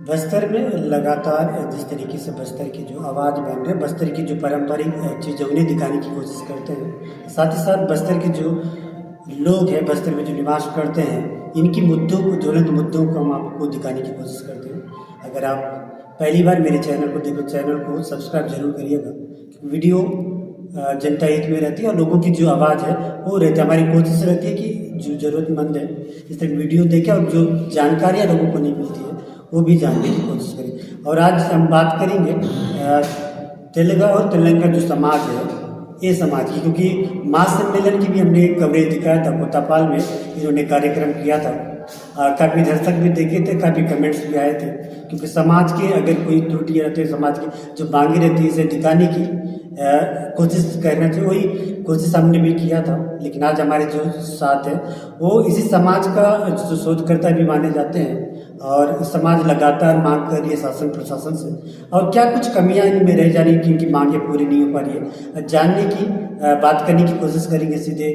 बस्तर में लगातार जिस तरीके से बस्तर की जो आवाज़ बन रही है, बस्तर की जो पारंपरिक चीज़ें उन्हें दिखाने की कोशिश करते हैं। साथ ही साथ बस्तर के जो लोग हैं, बस्तर में जो निवास करते हैं, इनकी मुद्दों को, ज्वलंत मुद्दों को हम आपको दिखाने की कोशिश करते हैं। अगर आप पहली बार मेरे चैनल को देखो, चैनल को सब्सक्राइब जरूर करिएगा। वीडियो जनता हित में रहती है और लोगों की जो आवाज़ है वो रहती है। हमारी कोशिश रहती है कि जो ज़रूरतमंद है इस तरह वीडियो देखें और जो जानकारियाँ लोगों को नहीं मिलती है वो भी जानने की कोशिश करें। और आज हम बात करेंगे तेलंगा और तेलंगा जो समाज है, ये समाज की, क्योंकि महासम्मेलन की भी हमने कवरेज दिखाया था। कोतापाल में इन्होंने कार्यक्रम किया था। काफ़ी दर्शक भी देखे थे, काफ़ी कमेंट्स भी आए थे, क्योंकि समाज के अगर कोई त्रुटियाँ रहती है, समाज की जो मांगे रहती है, इसे दिखाने की कोशिश करना चाहिए। वही कोशिश हमने भी किया था। लेकिन आज हमारे जो साथ है वो इसी समाज का जो शोधकर्ता भी माने जाते हैं और समाज लगातार मांग कर रही है शासन प्रशासन से, और क्या कुछ कमियां इनमें रह जा रही हैं कि इनकी मांगें पूरी नहीं हो पा रही है। जानने की, बात करने की कोशिश करेंगे। सीधे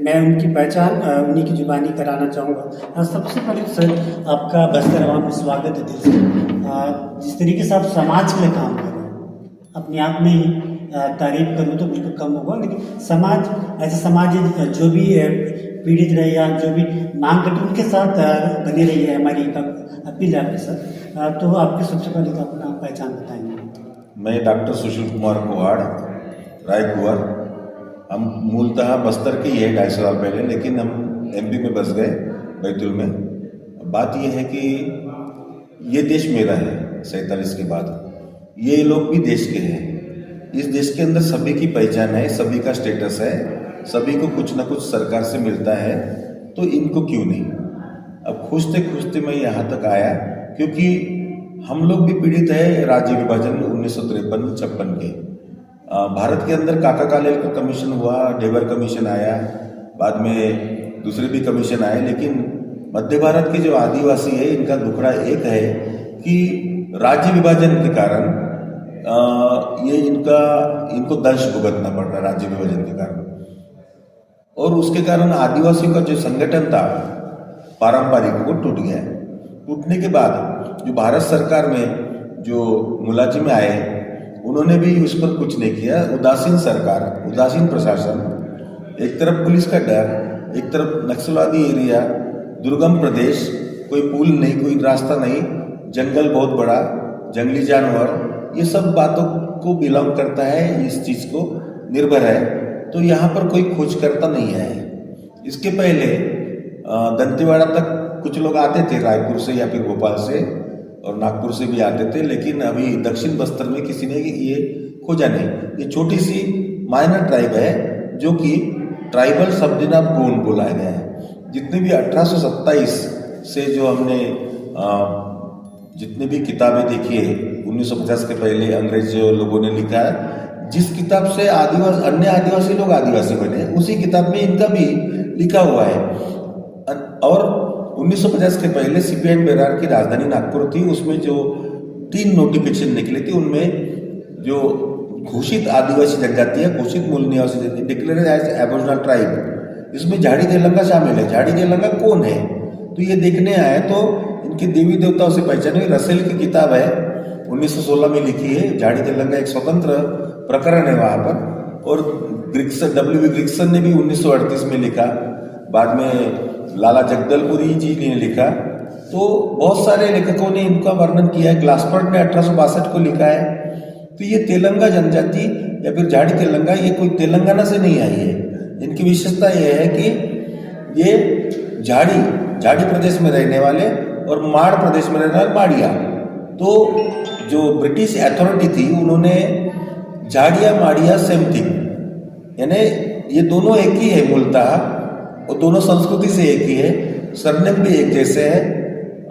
मैं उनकी पहचान उन्हीं की जुबानी कराना चाहूँगा। सबसे पहले तो सर, आपका बस्तर आवाम में स्वागत है दिल से। जिस तरीके से आप समाज के लिए काम कर रहे हैं, अपने आप में ही तारीफ करूँ तो बिल्कुल कम होगा, लेकिन समाज, ऐसे समाज जो भी पीड़ित रहे या जो भी मांग करते उनके साथ बने रही है, हमारी अपील है आपके साथ। तो आपके सबसे पहले तो अपना पहचान बताएंगे। मैं डॉक्टर सुशील कुमार कुहाड़, रायकुंवर। हम मूलतः बस्तर के ही है 250 साल पहले, लेकिन हम एमपी में बस गए, बैतूल में। बात यह है कि ये देश मेरा है 47 के बाद। ये लोग भी देश के हैं। इस देश के अंदर सभी की पहचान है, सभी का स्टेटस है, सभी को कुछ ना कुछ सरकार से मिलता है, तो इनको क्यों नहीं। अब खोजते खोजते मैं यहाँ तक आया क्योंकि हम लोग भी पीड़ित है राज्य विभाजन 1953-56 के। भारत के अंदर काका कालेल का कमीशन हुआ, डेबर कमीशन आया, बाद में दूसरे भी कमीशन आए, लेकिन मध्य भारत के जो आदिवासी है इनका दुखड़ा एक है कि राज्य विभाजन के कारण ये इनको दंश भुगतना पड़ रहा है राज्य विभाजन के कारण। और उसके कारण आदिवासियों का जो संगठन था पारंपरिक, वो टूट गया है। टूटने के बाद जो भारत सरकार में जो मुलाजिम आए उन्होंने भी उस पर कुछ नहीं किया। उदासीन सरकार, उदासीन प्रशासन, एक तरफ पुलिस का डर, एक तरफ नक्सलवादी एरिया, दुर्गम प्रदेश, कोई पुल नहीं, कोई रास्ता नहीं, जंगल बहुत बड़ा, जंगली जानवर, ये सब बातों को बिलोंग करता है, इस चीज़ को निर्भर है। तो यहाँ पर कोई खोज करता नहीं है। इसके पहले दंतेवाड़ा तक कुछ लोग आते थे, रायपुर से या फिर भोपाल से और नागपुर से भी आते थे, लेकिन अभी दक्षिण बस्तर में किसी ने ये खोजा नहीं। ये छोटी सी माइनर ट्राइब है जो कि ट्राइबल सबडिविजन ऑफ गोंड बोला गया है। जितने भी 1827 से जो हमने जितने भी किताबें देखी है 1950 के पहले अंग्रेज लोगों ने लिखा है, जिस किताब से अन्य आदिवासी लोग आदिवासी बने, उसी किताब में इनका भी लिखा हुआ है। और 1950 के पहले सीपीआई बेरार की राजधानी नागपुर थी, उसमें जो 3 नोटिफिकेशन निकले थे, उनमें जो घोषित आदिवासी जनजाति है, घोषित मूल निवासी जनजाति, डिक्लेयर्ड एज एबोरिजिनल ट्राइब, इसमें झाड़ी तेलंगा शामिल है। झाड़ी तेलंगा कौन है, तो ये देखने आए तो इनके देवी देवताओं से पहचान हुई। रसेल की किताब है 1916 में लिखी है। झाड़ी तेलंगा एक स्वतंत्र प्रकरण है वहाँ पर। और W.V. ग्रिक्सन ने भी 1938 में लिखा, बाद में लाला जगदलपुरी जी ने लिखा। तो बहुत सारे लेखकों ने इनका वर्णन किया है। ग्लासपर्ट ने 1862 को लिखा है। तो ये तेलंगा जनजाति या फिर झाड़ी तेलंगा, ये कोई तेलंगाना से नहीं आई है। इनकी विशेषता यह है कि ये झाड़ी प्रदेश में रहने वाले और माड़ प्रदेश में रहने वाले माड़िया। तो जो ब्रिटिश अथॉरिटी थी उन्होंने झाड़िया माड़िया सेम थिंग, यानी ये दोनों एक ही है मूलतः, और दोनों संस्कृति से एक ही है, सरनेम भी एक जैसे है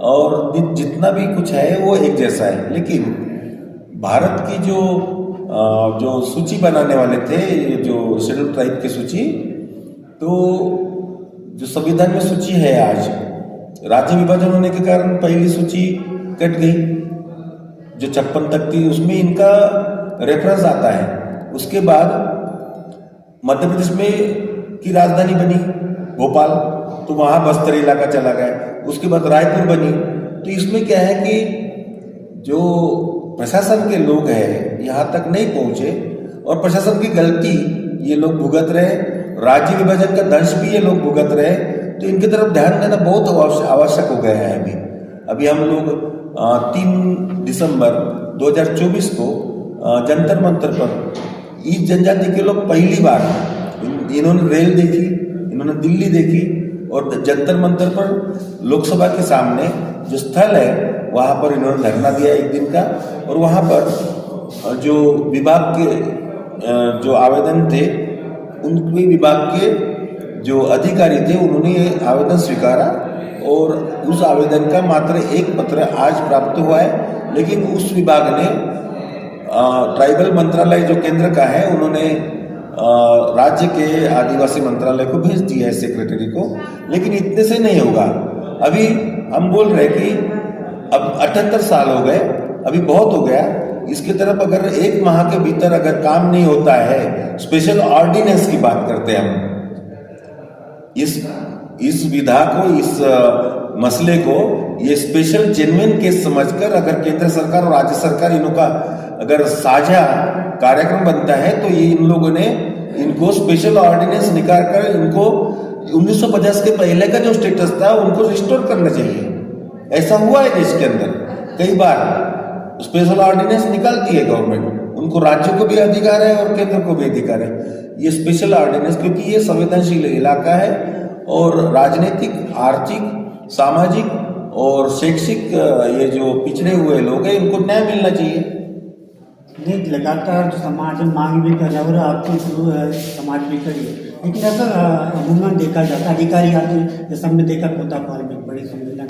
और जितना भी कुछ है वो एक जैसा है। लेकिन भारत की जो सूची बनाने वाले थे, जो शेड्यूल ट्राइब की सूची, तो जो संविधान में सूची है आज, राज्य विभाजन होने के कारण पहली सूची कट गई जो 56 तक थी, उसमें इनका रेफरेंस आता है। उसके बाद मध्य प्रदेश में की राजधानी बनी भोपाल, तो वहाँ बस्तर इलाका चला गया। उसके बाद रायपुर बनी, तो इसमें क्या है कि जो प्रशासन के लोग हैं यहाँ तक नहीं पहुंचे और प्रशासन की गलती ये लोग भुगत रहे, राज्य विभाजन का दंश भी ये लोग भुगत रहे, तो इनकी तरफ ध्यान देना बहुत आवश्यक हो गया है। अभी हम लोग 3 दिसंबर 2024 को जंतर मंतर पर इस जनजाति के लोग पहली बार इन्होंने रेल देखी, इन्होंने दिल्ली देखी और जंतर मंतर पर लोकसभा के सामने जो स्थल है वहाँ पर इन्होंने धरना दिया 1 दिन का। और वहाँ पर जो विभाग के जो आवेदन थे उनके विभाग के जो अधिकारी थे उन्होंने ये आवेदन स्वीकारा और उस आवेदन का मात्र एक पत्र आज प्राप्त हुआ है। लेकिन उस विभाग ने ट्राइबल मंत्रालय जो केंद्र का है उन्होंने राज्य के आदिवासी मंत्रालय को भेज दिया है सेक्रेटरी को। लेकिन इतने से नहीं होगा, अभी हम बोल रहे कि अब 78 साल हो गए, अभी बहुत हो गया। इसके तरफ अगर 1 माह के भीतर अगर काम नहीं होता है, स्पेशल ऑर्डिनेंस की बात करते हैं हम, इस विधा को, इस मसले को ये स्पेशल जेन्युइन केस समझकर अगर केंद्र सरकार और राज्य सरकार इनका अगर साझा कार्यक्रम बनता है तो ये इन लोगों ने इनको स्पेशल ऑर्डिनेंस निकाल कर इनको 1950 के पहले का जो स्टेटस था उनको रिस्टोर करना चाहिए। ऐसा हुआ है देश के अंदर कई बार, स्पेशल ऑर्डिनेंस निकालती है गवर्नमेंट, उनको राज्य को भी अधिकार है और केंद्र को भी अधिकार है ये स्पेशल ऑर्डिनेंस, क्योंकि ये संवेदनशील इलाका है और राजनीतिक, आर्थिक, सामाजिक और शैक्षिक ये जो पिछड़े हुए लोग हैं इनको न्याय मिलना चाहिए। नहीं, लगातार जो समाज मांग भी कर रहा है और आपके थ्रू समाज भी करिए, लेकिन ऐसा अमूमन देखा जाता है अधिकारी आते जैसे हमने देखा कोतापाल में बड़ी सम्मेलन,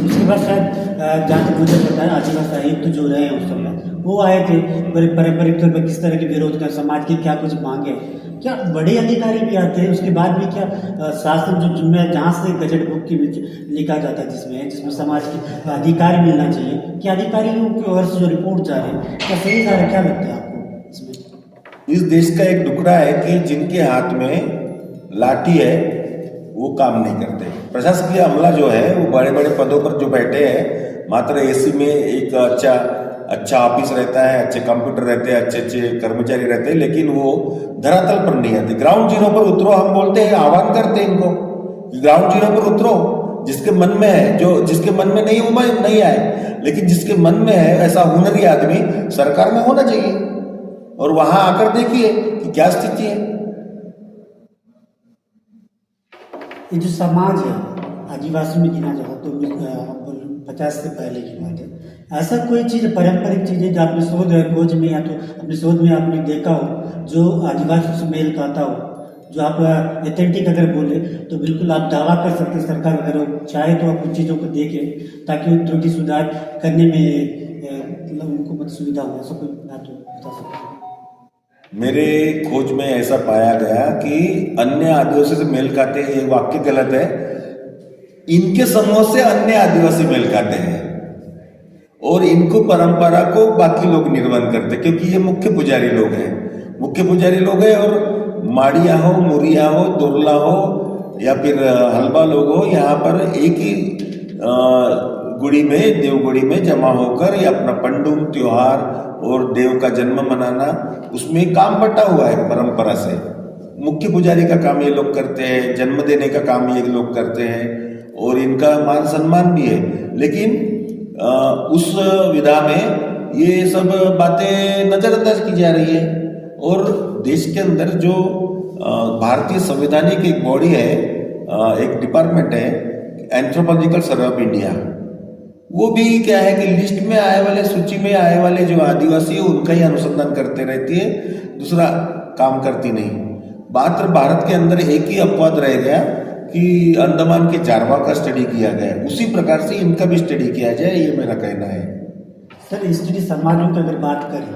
उसके बाद शायद जहाँ तक मुझे पता है आदिवासी आयुक्त जो रहे हैं उस समय वो आए थे, बड़े पारंपरिक तौर पर किस तरह के विरोध कर समाज की क्या कुछ मांगे, क्या बड़े अधिकारी भी आते हैं उसके बाद भी क्या शासन जो जिम्मे जहाँ से गजट बुक की लिखा जाता है जिसमें समाज की अधिकार मिलना चाहिए, क्या अधिकारियों की ओर से जो रिपोर्ट जा रही है क्या सही जा रहा है, क्या लगता है आपको इसमें? इस देश का एक टुकड़ा है कि जिनके हाथ में लाठी है वो काम नहीं करते। प्रशासकीय अमला जो है वो बड़े बड़े पदों पर जो बैठे हैं, मात्र एसी में एक अच्छा ऑफिस रहता है, अच्छे कंप्यूटर रहते हैं, अच्छे कर्मचारी रहते हैं, लेकिन वो धरातल पर नहीं आते। ग्राउंड जीरो पर उतरो हम बोलते हैं, आह्वान करते हैं इनको, ग्राउंड जीरो पर उतरो, जिसके मन में है, जो जिसके मन में नहीं वो नहीं आए, लेकिन जिसके मन में है ऐसा हुनरी आदमी सरकार में होना चाहिए और वहां आकर देखिए कि क्या स्थिति है। ये जो समाज है आदिवासी में गिना जाए तो 50 से पहले की बात है, ऐसा कोई चीज़ पारंपरिक चीज़ें जो आपने शोध है खोज में या तो अपने शोध में आपने देखा हो जो आदिवासी से मेल खाता हो, जो आप एथेंटिक अगर बोले तो बिल्कुल आप दावा कर सकते हैं सरकार अगर चाहे तो आप उन चीज़ों को देखें ताकि त्रुटि सुधार करने में उनको बहुत सुविधा हो, ऐसा कोई बात बता सकते हैं? मेरे खोज में ऐसा पाया गया कि अन्य आदिवासी से मेल खाते हैं, ये वाक्य गलत है। इनके समूह से अन्य आदिवासी मेल खाते हैं और इनको परंपरा को बाकी लोग निर्वहन करते हैं, क्योंकि ये मुख्य पुजारी लोग हैं और माड़िया हो, मुरिया हो, दुर्ला हो या फिर हलबा लोग हो, यहाँ पर एक ही गुड़ी में, देवगुड़ी में जमा होकर ये अपना पंडुम त्योहार और देव का जन्म मनाना, उसमें काम बटा हुआ है परंपरा से। मुख्य पुजारी का काम ये लोग करते हैं, जन्म देने का काम ये लोग करते हैं और इनका मान सम्मान भी है। लेकिन उस विधा में ये सब बातें नजरअंदाज की जा रही है और देश के अंदर जो भारतीय संवैधानिक एक बॉडी है, एक डिपार्टमेंट है, एंथ्रोपोलॉजिकल सर्वे ऑफ इंडिया, वो भी क्या है कि लिस्ट में आए वाले, सूची में आए वाले जो आदिवासी है उनका ही अनुसंधान करते रहती है, दूसरा काम करती नहीं। मात्र भारत के अंदर एक ही अपवाद रह गया कि अंडमान के जारवा का स्टडी किया गया, उसी प्रकार से इनका भी स्टडी किया जाए, ये मेरा कहना है। सर स्टडी समाजों की अगर बात करें,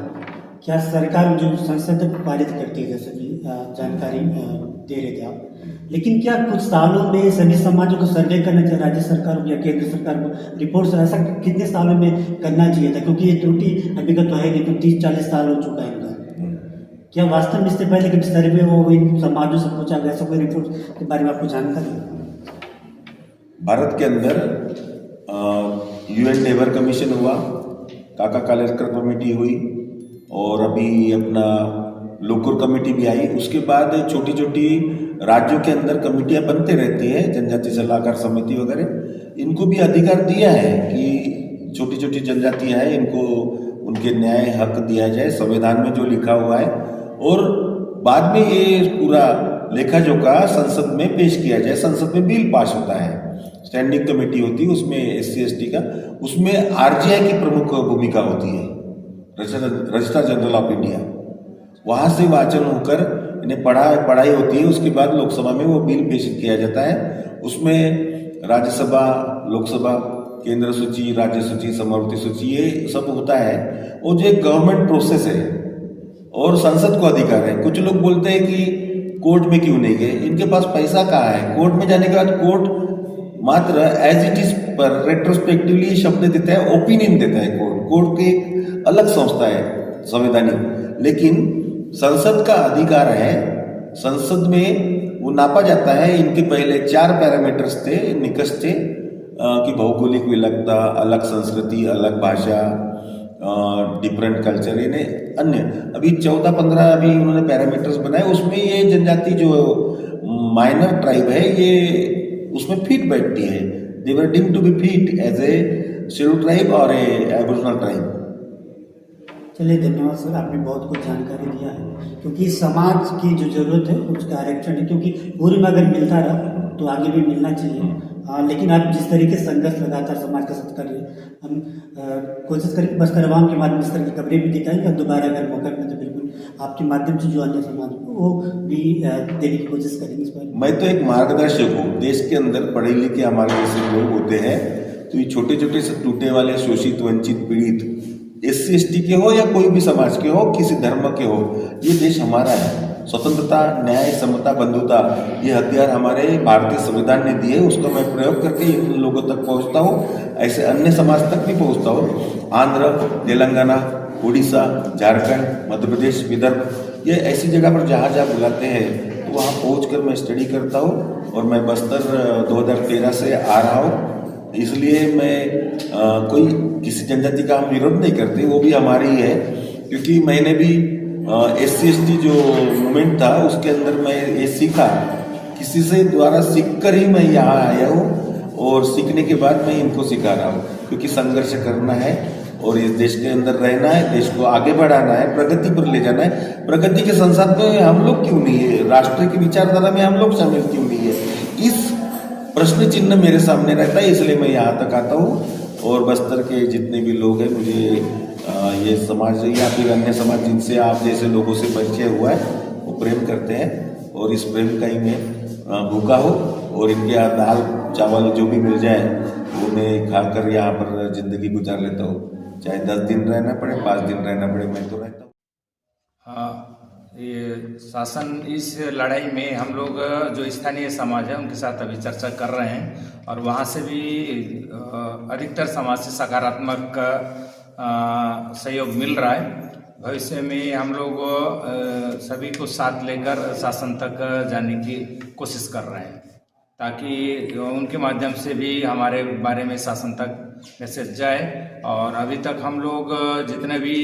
क्या सरकार जो संसद पारित करती है जैसे कि जानकारी दे रहे थे आप, लेकिन क्या कुछ सालों में सभी समाजों को सर्वे करना चाहिए राज्य सरकार को या केंद्र सरकार को रिपोर्ट से, ऐसा कितने सालों में करना चाहिए था? क्योंकि ये त्रुटि अभी का तो है नहीं, तो 30-40 साल हो चुका है इनका। क्या वास्तव में इससे पहले कभी सर्वे हो इन समाजों से पूछा गया, ऐसा कोई रिपोर्ट के बारे में आपको जानकारी? भारत के अंदर UN लेबर कमीशन हुआ, काका कालेलकर कमेटी हुई और अभी अपना लोकुर कमेटी भी आई। उसके बाद छोटी छोटी राज्यों के अंदर कमेटियां बनते रहती है, जनजाति सलाहकार समिति वगैरह। इनको भी अधिकार दिया है कि छोटी छोटी जनजातियां हैं, इनको उनके न्याय हक दिया जाए संविधान में जो लिखा हुआ है, और बाद में ये पूरा लेखा जोखा संसद में पेश किया जाए। संसद में बिल पास होता है, स्टैंडिंग कमेटी होती है उसमें SC ST का, उसमें RGI की प्रमुख भूमिका होती है, रजिस्ट्रार जनरल ऑफ इंडिया। वहाँ से वाचन होकर इन्हें पढ़ाई होती है। उसके बाद लोकसभा में वो बिल पेश किया जाता है। उसमें राज्यसभा, लोकसभा, केंद्र सूची, राज्य सूची, समवर्ती सूची, ये सब होता है। और जो एक गवर्नमेंट प्रोसेस है और संसद को अधिकार है। कुछ लोग बोलते हैं कि कोर्ट में क्यों नहीं गए, इनके पास पैसा कहाँ है। कोर्ट में जाने के बाद कोर्ट मात्र एज इट इज पर रेट्रोस्पेक्टिवली शब्द देता है, ओपिनियन देता है। कोर्ट की एक अलग संस्था है संवैधानिक, लेकिन संसद का अधिकार है। संसद में वो नापा जाता है। इनके पहले 4 पैरामीटर्स थे, निकष थे कि भौगोलिक विलक्षणता, अलग संस्कृति, अलग भाषा, डिफरेंट कल्चर, इन्हें अन्य अभी 14-15 अभी उन्होंने पैरामीटर्स बनाए। उसमें ये जनजाति जो माइनर ट्राइब है ये उसमें फिट बैठती है। They were deemed to be fit as a scheduled tribe और ए एबोरिजिनल ट्राइब। चलिए, धन्यवाद सर, आपने बहुत कुछ जानकारी दिया है। क्योंकि समाज की जो जरूरत है उसका आरक्षण है, क्योंकि पूर्व में अगर मिलता रहा तो आगे भी मिलना चाहिए। लेकिन आप जिस तरीके से संघर्ष लगातार समाज के साथ कर रहे हैं, हम कोशिश करें बस्तर अवाम के माध्यम से इस तरह की खबरें भी दिखाएंगे। और दोबारा अगर मौका मिले तो बिल्कुल आपके माध्यम से जो अन्य समाज वो भी देने की कोशिश करेंगे इस पर। मैं तो एक मार्गदर्शक हूँ। देश के अंदर पढ़े लिखे हमारे जैसे लोग होते हैं, तो ये छोटे छोटे से टूटे वाले, शोषित, वंचित, पीड़ित, SC ST के हो या कोई भी समाज के हो, किसी धर्म के हो, ये देश हमारा है। स्वतंत्रता, न्याय, समता, बंधुता, ये हथियार हमारे भारतीय संविधान ने दिए। उसका मैं प्रयोग करके इन लोगों तक पहुंचता हूँ, ऐसे अन्य समाज तक भी पहुंचता हूँ। आंध्र, तेलंगाना, उड़ीसा, झारखंड, मध्य प्रदेश, विदर्भ, ये ऐसी जगह पर जहाँ जहाँ बुलाते हैं तो वहाँ पहुँच कर मैं स्टडी करता हूँ। और मैं बस्तर 2013 से आ रहा हूँ, इसलिए मैं कोई किसी जनजाति का हम विरोध नहीं करते, वो भी हमारी ही है। क्योंकि मैंने भी SC ST जो मूवमेंट था उसके अंदर मैं ये सीखा, किसी से द्वारा सीख कर ही मैं यहाँ आया हूँ और सीखने के बाद मैं इनको सिखा रहा हूँ। क्योंकि संघर्ष करना है और इस देश के अंदर रहना है, देश को आगे बढ़ाना है, प्रगति पर ले जाना है। प्रगति के संसार में हम लोग क्यों नहीं है, राष्ट्र की विचारधारा में हम लोग शामिल क्यों नहीं है, इस प्रश्न चिन्ह मेरे सामने रहता है। इसलिए मैं यहाँ तक आता हूँ। और बस्तर के जितने भी लोग हैं, मुझे ये समाज या फिर अन्य समाज जिनसे आप जैसे लोगों से परिचय हुआ है, वो प्रेम करते हैं। और इस प्रेम का ही मैं भूखा हूँ और इनके यहाँ दाल चावल जो भी मिल जाए वो मैं खाकर यहाँ पर जिंदगी गुजार लेता हूँ। चाहे 10 दिन रहना पड़े, 5 दिन रहना पड़े, मैं तो रहता हूँ। हाँ, ये शासन इस लड़ाई में हम लोग जो स्थानीय समाज है उनके साथ अभी चर्चा कर रहे हैं और वहाँ से भी अधिकतर समाज से सकारात्मक सहयोग मिल रहा है। भविष्य में हम लोग सभी को साथ लेकर शासन तक जाने की कोशिश कर रहे हैं, ताकि उनके माध्यम से भी हमारे बारे में शासन तक मैसेज जाए। और अभी तक हम लोग जितने भी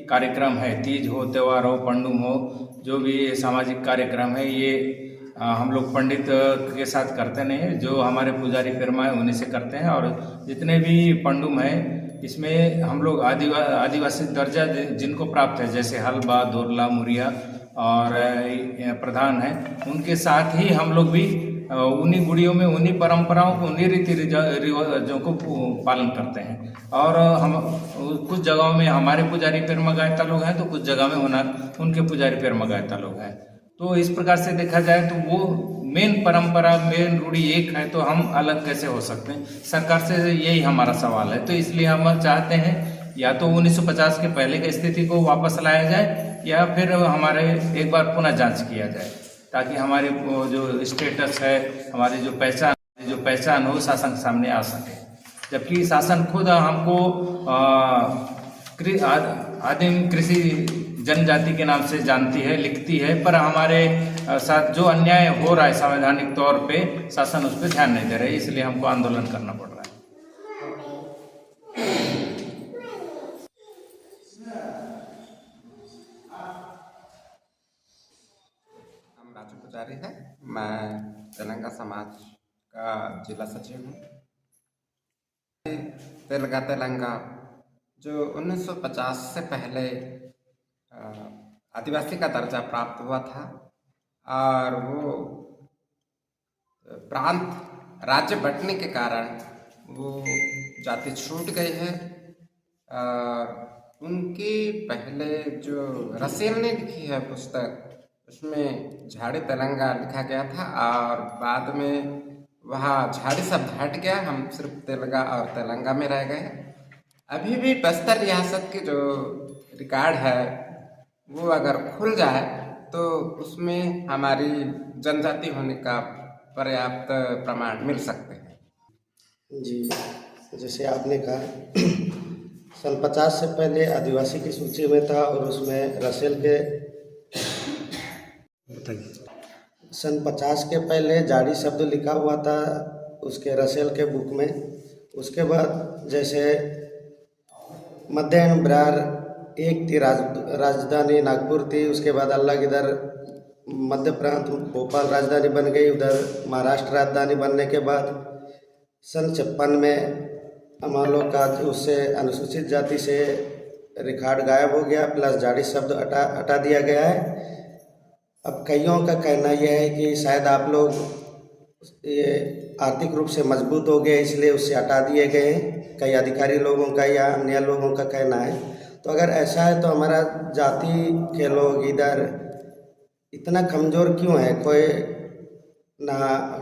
कार्यक्रम है, तीज हो, त्यौहार हो, पंडुम हो, जो भी सामाजिक कार्यक्रम है, ये हम लोग पंडित के साथ करते नहीं है। जो हमारे पुजारी फिरमा है उन्हीं से करते हैं। और जितने भी पंडुम है इसमें हम लोग आदिवासी दर्जा जिनको प्राप्त है, जैसे हलबा, दोरला, मुरिया और प्रधान है, उनके साथ ही हम लोग भी उन्हीं गुड़ियों में उन्हीं परंपराओं को, उन्हीं रीति रिवाजों को पालन करते हैं। और हम कुछ जगहों में हमारे पुजारी फिरमा गायता लोग हैं, तो कुछ जगह में उनके पुजारी फिरमा गायता लोग हैं। तो इस प्रकार से देखा जाए तो वो मेन परंपरा, मेन रूढ़ी एक है, तो हम अलग कैसे हो सकते हैं। सरकार से यही हमारा सवाल है। तो इसलिए हम चाहते हैं या तो 1950 के पहले की स्थिति को वापस लाया जाए या फिर हमारे एक बार पुनः जांच किया जाए, ताकि हमारे जो स्टेटस है, हमारी जो पहचान हो शासन के सामने आ सके। जबकि शासन खुद हमको आदिम कृषि जनजाति के नाम से जानती है, लिखती है, पर हमारे साथ जो अन्याय हो रहा है संवैधानिक तौर पे, शासन उस पर ध्यान नहीं दे रहा है। इसलिए हमको आंदोलन करना पड़ रहा है। भट्टाचार्य है। मैं तेलंगा समाज का जिला सचिव हूँ। तेलंगा जो 1950 से पहले आदिवासी का दर्जा प्राप्त हुआ था और वो प्रांत राज्य बंटने के कारण वो जाति छूट गई है। उनकी पहले जो रसेल ने लिखी है पुस्तक, उसमें झाड़ी तेलंगा लिखा गया था और बाद में वहाँ झाड़ी शब्द हट गया, हम सिर्फ तेलंगा और तेलंगा में रह गए। अभी भी बस्तर रियासत की जो रिकॉर्ड है वो अगर खुल जाए तो उसमें हमारी जनजाति होने का पर्याप्त प्रमाण मिल सकते हैं। जी, जैसे आपने कहा सन 50 से पहले आदिवासी की सूची में था और उसमें रसेल के सन 50 के पहले जाड़ी शब्द लिखा हुआ था उसके रसेल के बुक में। उसके बाद जैसे मध्यान्ह ब्रार एक थी, राजधानी नागपुर थी। उसके बाद अलग इधर मध्य प्रांत भोपाल राजधानी बन गई। उधर महाराष्ट्र राजधानी बनने के बाद सन 56 में हम लोग का उससे अनुसूचित जाति से रिकॉर्ड गायब हो गया, प्लस जाड़ी शब्द हटा दिया गया है। अब कईयों का कहना यह है कि शायद आप लोग ये आर्थिक रूप से मजबूत हो गए इसलिए उससे हटा दिए गए, कई अधिकारी लोगों का या अन्य लोगों का कहना है। तो अगर ऐसा है तो हमारा जाति के लोग इधर इतना कमज़ोर क्यों है? कोई ना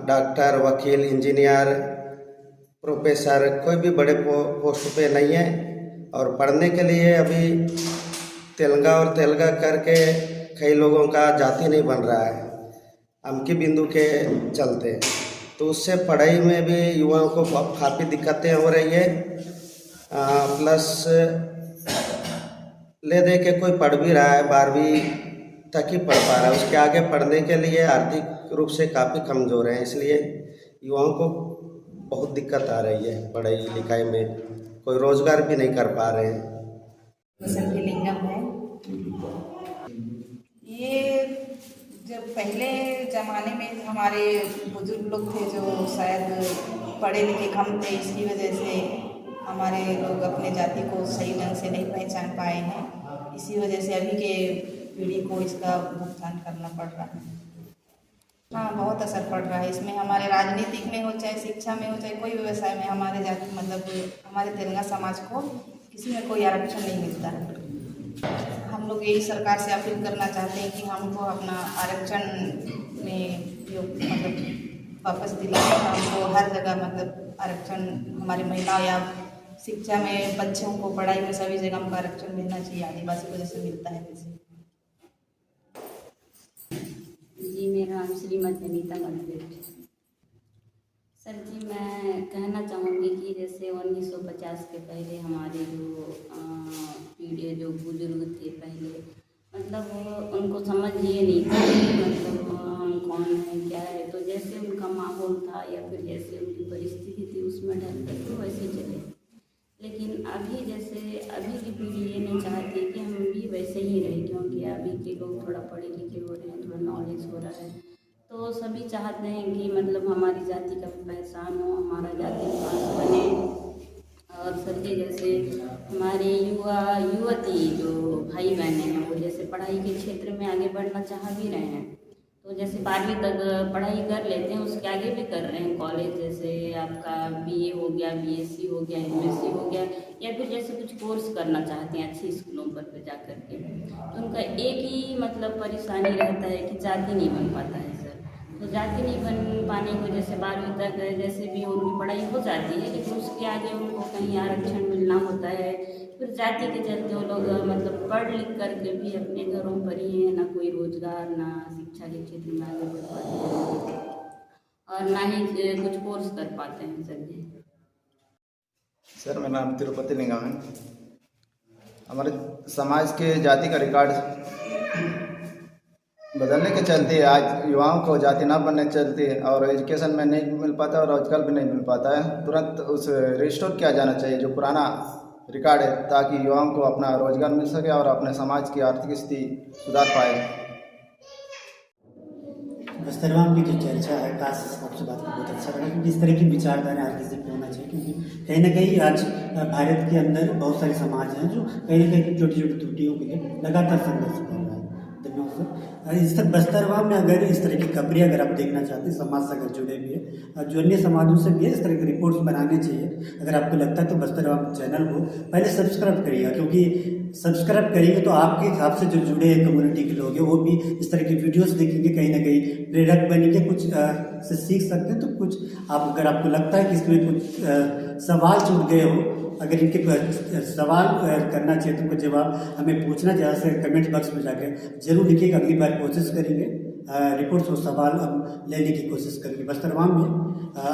डॉक्टर, वकील, इंजीनियर, प्रोफेसर, कोई भी बड़े पोस्ट पे नहीं है और पढ़ने के लिए अभी तेलंगा और तेलगा करके कई लोगों का जाति नहीं बन रहा है अमकी बिंदु के चलते। तो उससे पढ़ाई में भी युवाओं को काफ़ी दिक्कतें हो रही है। प्लस ले दे के कोई पढ़ भी रहा है, 12वीं तक ही पढ़ पा रहा है, उसके आगे पढ़ने के लिए आर्थिक रूप से काफ़ी कमज़ोर हैं, इसलिए युवाओं को बहुत दिक्कत आ रही है पढ़ाई लिखाई में, कोई रोज़गार भी नहीं कर पा रहे हैं। लिंगम है ये, जब पहले ज़माने में हमारे बुजुर्ग लोग थे जो शायद पढ़े लिखे कम थे, इसकी वजह से हमारे लोग अपने जाति को सही ढंग से नहीं पहचान पाए हैं। इसी वजह से अभी के पीढ़ी को इसका भुगतान करना पड़ रहा है। हाँ, बहुत असर पड़ रहा है इसमें। हमारे राजनीतिक में हो, चाहे शिक्षा में हो, चाहे कोई व्यवसाय में हमारे जाति हमारे तेलंगा समाज को किसी में कोई आरक्षण नहीं मिलता है। हम लोग यही सरकार से अपील करना चाहते हैं कि हमको अपना आरक्षण में वापस दिलाएं। हमको हर जगह आरक्षण, हमारी महिलाओं या शिक्षा में, बच्चों को पढ़ाई में, सभी जगह हमको आरक्षण मिलना चाहिए। आदिवासी को जैसे मिलता है वैसे। जी, मेरा नाम श्रीमती अनीता मंदिर। सर जी, मैं कहना चाहूँगी कि जैसे 1950 के पहले हमारे जो पीढ़ी, जो बुजुर्ग थे पहले, उनको समझ ये नहीं था कि हम कौन है क्या है। तो जैसे उनका माहौल था या फिर जैसे उनकी परिस्थिति थी उसमें ढल कर तो वैसे चले। लेकिन अभी अभी की पीढ़ी ये नहीं चाहती कि हम भी वैसे ही रहें, क्योंकि अभी के लोग थोड़ा पढ़े लिखे हो रहे हैं, थोड़ा नॉलेज हो रहा है। तो सभी चाहते हैं कि हमारी जाति का पहचान हो, हमारा जाति बने। और सर जी, जैसे हमारे युवती जो भाई बहने हैं वो जैसे पढ़ाई के क्षेत्र में आगे बढ़ना चाह भी रहे हैं। तो जैसे 12वीं तक पढ़ाई कर लेते हैं, उसके आगे भी कर रहे हैं कॉलेज, जैसे आपका BA हो गया, BSc हो गया, MSc हो गया, या फिर जैसे कुछ कोर्स करना चाहते हैं अच्छी स्कूलों पर जा कर के। तो उनका एक ही परेशानी रहता है कि जाति नहीं बन पाता है सर। तो जाति नहीं बन पाने को जैसे 12वीं तक जैसे भी उनकी पढ़ाई हो जाती है, लेकिन उसके आगे उनको कहीं आरक्षण मिलना होता है। फिर जाति के चलते वो लोग पढ़ लिख करके भी अपने घरों पर ही है, ना कोई रोजगार, ना शिक्षा के क्षेत्र में आगे बढ़ पाते हैं और ना ही कुछ कोर्स कर पाते हैं सर जी। सर, मेरा नाम तिरुपति निगम है। हमारे समाज के जाति का रिकॉर्ड बदलने के चलते आज युवाओं को जाति ना बनने के चलते और एजुकेशन में नहीं मिल पाता और रोजगार भी नहीं मिल पाता है। तुरंत उस रिस्टोर किया जाना चाहिए जो पुराना रिकॉर्ड है, ताकि युवाओं को अपना रोजगार मिल सके और अपने समाज की आर्थिक स्थिति सुधार पाए। बस्तरवाम की जो चर्चा है, खास आपसे बात करके बहुत अच्छा लगा, क्योंकि इस तरह की विचारधारा हर किसी को होना चाहिए, क्योंकि कहीं ना कहीं आज भारत के अंदर बहुत सारे समाज हैं जो कहीं ना कहीं छोटी छोटी त्रुटियों के लिए लगातार संघर्ष कर रहा है। धन्यवाद सर। इस तरह बस्तरवाम में अगर इस तरह की खबरें अगर आप देखना चाहते हैं, समाज से अगर जुड़े भी है, जो अन्य समाजों से भी है, इस तरह की रिपोर्ट्स बनाने चाहिए। अगर आपको लगता है तो बस्तरवाम चैनल को पहले सब्सक्राइब करिएगा, क्योंकि सब्सक्राइब करेंगे तो आपके हिसाब से जो जुड़े हैं कम्युनिटी के लोग हैं वो भी इस तरह की वीडियोस देखेंगे, कहीं ना कहीं प्रेरक बनेंगे, कुछ से सीख सकते हैं। तो कुछ आप अगर आपको लगता है कि इसमें कुछ सवाल छूट गए हो, अगर इनके सवाल करना चाहिए तो उनका जवाब हमें पूछना चाहिए, से कमेंट बॉक्स में जाकर जरूर लिखिएगा। अगली बार कोशिश करेंगे रिपोर्ट्स और सवाल हम लेने की कोशिश करेंगे बस्तरवाम में।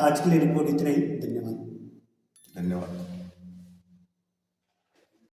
आज के लिए रिपोर्ट इतना ही। धन्यवाद। धन्यवाद।